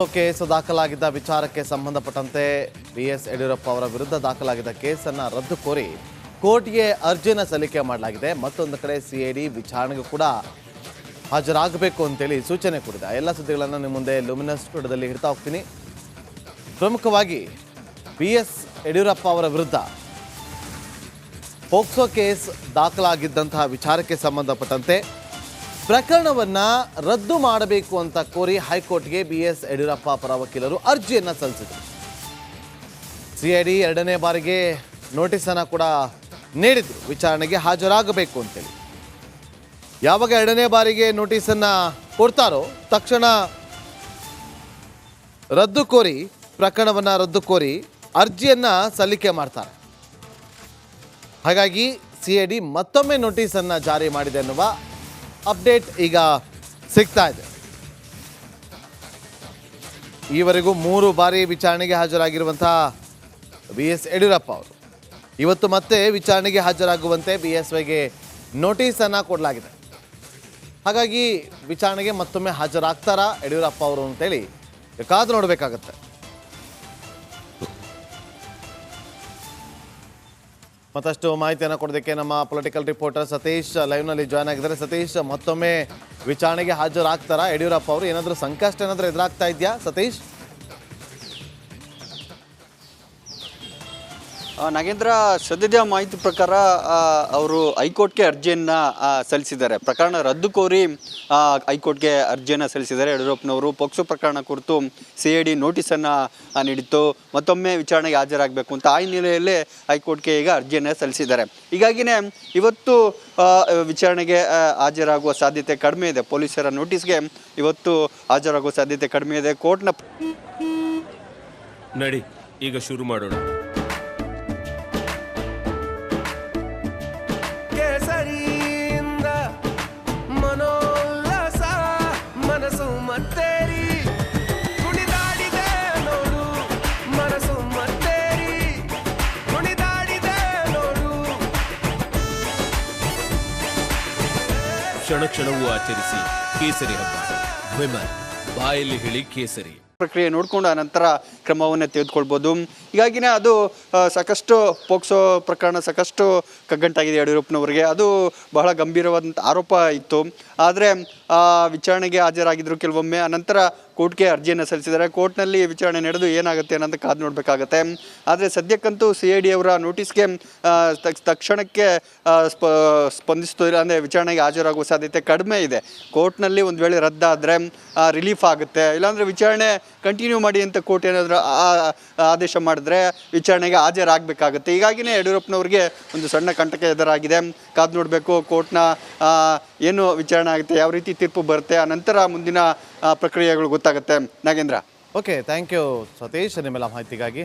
Case ದಾಖಲಾಗಿದ್ದ ವಿಚಾರಕ್ಕೆ ಸಂಬಂಧಪಟ್ಟಂತೆ ಬಿಎಸ್ ಯಡಿಯೂರಪ್ಪ ಅವರ ವಿರುದ್ಧ ದಾಖಲಾಗಿದ್ದ ಕೇಸನ್ನು ರದ್ದು ಕೋರಿ ಕೋರ್ಟ್ಗೆ ಅರ್ಜಿಯನ್ನು ಸಲ್ಲಿಕೆ ಮಾಡಲಾಗಿದೆ. ಮತ್ತೊಂದು ಕಡೆ ಸಿಐಡಿ ವಿಚಾರಣೆಗೂ ಕೂಡ ಹಾಜರಾಗಬೇಕು ಅಂತೇಳಿ ಸೂಚನೆ ಕೊಟ್ಟಿದೆ. ಎಲ್ಲ ಸುದ್ದಿಗಳನ್ನು ನಿಮ್ಮ ಮುಂದೆ ಲುಮಿನಸ್ ಸ್ಟುಡಿಯೋದಲ್ಲಿ ಇಡ್ತಾ ಹೋಗ್ತೀನಿ. ಪ್ರಮುಖವಾಗಿ ಬಿಎಸ್ ಯಡಿಯೂರಪ್ಪ ಅವರ ವಿರುದ್ಧ ಪೋಕ್ಸೋ ಕೇಸ್ ದಾಖಲಾಗಿದ್ದಂತಹ ವಿಚಾರಕ್ಕೆ ಸಂಬಂಧಪಟ್ಟಂತೆ ಪ್ರಕರಣವನ್ನು ರದ್ದು ಮಾಡಬೇಕು ಅಂತ ಕೋರಿ ಹೈಕೋರ್ಟ್ಗೆ ಬಿಎಸ್ ಯಡಿಯೂರಪ್ಪ ಪರ ವಕೀಲರು ಅರ್ಜಿಯನ್ನು ಸಲ್ಲಿಸಿದರು. ಸಿಐಡಿ ಎರಡನೇ ಬಾರಿಗೆ ನೋಟಿಸನ್ನು ಕೂಡ ನೀಡಿದರು, ವಿಚಾರಣೆಗೆ ಹಾಜರಾಗಬೇಕು ಅಂತೇಳಿ. ಯಾವಾಗ ಎರಡನೇ ಬಾರಿಗೆ ನೋಟಿಸನ್ನು ಕೊಡ್ತಾರೋ ತಕ್ಷಣ ಪ್ರಕರಣವನ್ನು ರದ್ದು ಕೋರಿ ಅರ್ಜಿಯನ್ನು ಸಲ್ಲಿಕೆ ಮಾಡ್ತಾರೆ. ಹಾಗಾಗಿ ಸಿಐಡಿ ಮತ್ತೊಮ್ಮೆ ನೋಟಿಸನ್ನು ಜಾರಿ ಮಾಡಿದೆ ಅನ್ನುವ ಅಪ್ಡೇಟ್ ಈಗ ಸಿಗ್ತಾ ಇದೆ. ಈವರೆಗೂ 3 ಬಾರಿ ವಿಚಾರಣೆಗೆ ಹಾಜರಾಗಿರುವಂತಹ ಬಿಎಸ್ ಯಡಿಯೂರಪ್ಪ ಅವರು ಇವತ್ತು ಮತ್ತೆ ವಿಚಾರಣೆಗೆ ಹಾಜರಾಗುವಂತೆ ಬಿಎಸ್ವೈಗೆ ನೋಟಿಸನ್ನು ಕೊಡಲಾಗಿದೆ. ಹಾಗಾಗಿ ವಿಚಾರಣೆಗೆ ಮತ್ತೊಮ್ಮೆ ಹಾಜರಾಗ್ತಾರಾ ಯಡಿಯೂರಪ್ಪ ಅವರು ಅಂತೇಳಿ ಕಾದು ನೋಡಬೇಕಾಗತ್ತೆ. ಮತ್ತಷ್ಟು ಮಾಹಿತಿಯನ್ನು ಕೊಡೋದಕ್ಕೆ ನಮ್ಮ ಪೊಲಿಟಿಕಲ್ ರಿಪೋರ್ಟರ್ ಸತೀಶ್ ಲೈವ್ನಲ್ಲಿ ಜಾಯ್ನ್ ಆಗಿದ್ದಾರೆ. ಸತೀಶ್, ಮತ್ತೊಮ್ಮೆ ವಿಚಾರಣೆಗೆ ಹಾಜರಾಗ್ತಾರಾ ಯಡಿಯೂರಪ್ಪ ಅವರು? ಏನಾದರೂ ಸಂಕಷ್ಟ ಏನಾದರೂ ಎದುರಾಗ್ತಾ ಇದೆಯಾ ಸತೀಶ್? ನಾಗೇಂದ್ರ, ಸದ್ಯದ ಮಾಹಿತಿ ಪ್ರಕಾರ ಅವರು ಹೈಕೋರ್ಟ್ಗೆ ಅರ್ಜಿಯನ್ನು ಸಲ್ಲಿಸಿದ್ದಾರೆ. ಪ್ರಕರಣ ರದ್ದು ಕೋರಿ ಹೈಕೋರ್ಟ್ಗೆ ಅರ್ಜಿಯನ್ನು ಸಲ್ಲಿಸಿದ್ದಾರೆ ಯಡಿಯೂರಪ್ಪನವರು. ಪೋಕ್ಸೋ ಪ್ರಕರಣ ಕುರಿತು ಸಿಐಡಿ ನೋಟಿಸನ್ನು ನೀಡಿತ್ತು, ಮತ್ತೊಮ್ಮೆ ವಿಚಾರಣೆಗೆ ಹಾಜರಾಗಬೇಕು ಅಂತ. ಆ ಹಿನ್ನೆಲೆಯಲ್ಲೇ ಹೈಕೋರ್ಟ್ಗೆ ಈಗ ಅರ್ಜಿಯನ್ನು ಸಲ್ಲಿಸಿದ್ದಾರೆ. ಹೀಗಾಗಿನೇ ಇವತ್ತು ವಿಚಾರಣೆಗೆ ಹಾಜರಾಗುವ ಸಾಧ್ಯತೆ ಕಡಿಮೆ ಇದೆ. ಪೊಲೀಸರ ನೋಟಿಸ್ಗೆ ಇವತ್ತು ಹಾಜರಾಗುವ ಸಾಧ್ಯತೆ ಕಡಿಮೆ ಇದೆ. ಕೋರ್ಟ್ನ ನಡಿ ಈಗ ಶುರು ಮಾಡೋಣ. ಕ್ಷಣ ಕ್ಷಣವೂ ಆಚರಿಸಿ ಕೇಸರಿ ಹಬ್ಬ. ವಿಮಲ್ ಬಾಯಲ್ಲಿ ಹೇಳಿ ಕೇಸರಿ. ಪ್ರಕ್ರಿಯೆ ನೋಡಿಕೊಂಡು ನಂತರ ಕ್ರಮವನ್ನು ತೆಗೆದುಕೊಳ್ಬೋದು. ಹೀಗಾಗಿನೇ ಅದು ಸಾಕಷ್ಟು ಪೋಕ್ಸೋ ಪ್ರಕರಣ ಸಾಕಷ್ಟು ಕಗ್ಗಂಟಾಗಿದೆ ಯಡಿಯೂರಪ್ಪನವರಿಗೆ. ಅದು ಬಹಳ ಗಂಭೀರವಾದಂಥ ಆರೋಪ ಇತ್ತು. ಆದರೆ ವಿಚಾರಣೆಗೆ ಹಾಜರಾಗಿದ್ದರು ಕೆಲವೊಮ್ಮೆ. ಅನಂತರ ಕೋರ್ಟ್ಗೆ ಅರ್ಜಿಯನ್ನು ಸಲ್ಲಿಸಿದ್ದಾರೆ. ಕೋರ್ಟ್ನಲ್ಲಿ ವಿಚಾರಣೆ ನಡೆದು ಏನಾಗುತ್ತೆ ಅನ್ನೋದು ಕಾದು ನೋಡಬೇಕಾಗತ್ತೆ. ಆದರೆ ಸದ್ಯಕ್ಕಂತೂ ಸಿಐಡಿ ಅವರ ನೋಟಿಸ್ಗೆ ತಕ್ಷಣಕ್ಕೆ ಸ್ಪಂದಿಸ್ತಿಲ್ಲ. ಅಂದರೆ ವಿಚಾರಣೆಗೆ ಹಾಜರಾಗುವ ಸಾಧ್ಯತೆ ಕಡಿಮೆ ಇದೆ. ಕೋರ್ಟ್ನಲ್ಲಿ ಒಂದು ವೇಳೆ ರದ್ದಾದರೆ ರಿಲೀಫ್ ಆಗುತ್ತೆ, ಇಲ್ಲಾಂದರೆ ವಿಚಾರಣೆ ಕಂಟಿನ್ಯೂ ಮಾಡಿ ಅಂತ ಕೋರ್ಟ್ ಏನಾದರೂ ಆದೇಶ ಮಾಡಿದ್ರೆ ವಿಚಾರಣೆಗೆ ಹಾಜರಾಗಬೇಕಾಗುತ್ತೆ. ಹೀಗಾಗಿನೇ ಯಡಿಯೂರಪ್ಪನವ್ರಿಗೆ ಒಂದು ಸಣ್ಣ ಕಂಟಕ ಎದುರಾಗಿದೆ. ಕಾದು ನೋಡಬೇಕು ಕೋರ್ಟ್ನ ಏನು ವಿಚಾರಣೆ ಆಗುತ್ತೆ, ಯಾವ ರೀತಿ ತೀರ್ಪು ಬರುತ್ತೆ, ಅನಂತರ ಮುಂದಿನ ಪ್ರಕ್ರಿಯೆಗಳು ಗೊತ್ತಾಗುತ್ತೆ. Nagendra. Okay, thank you Satish ನಿಮ್ಮೆಲ್ಲ ಮಾಹಿತಿಗಾಗಿ.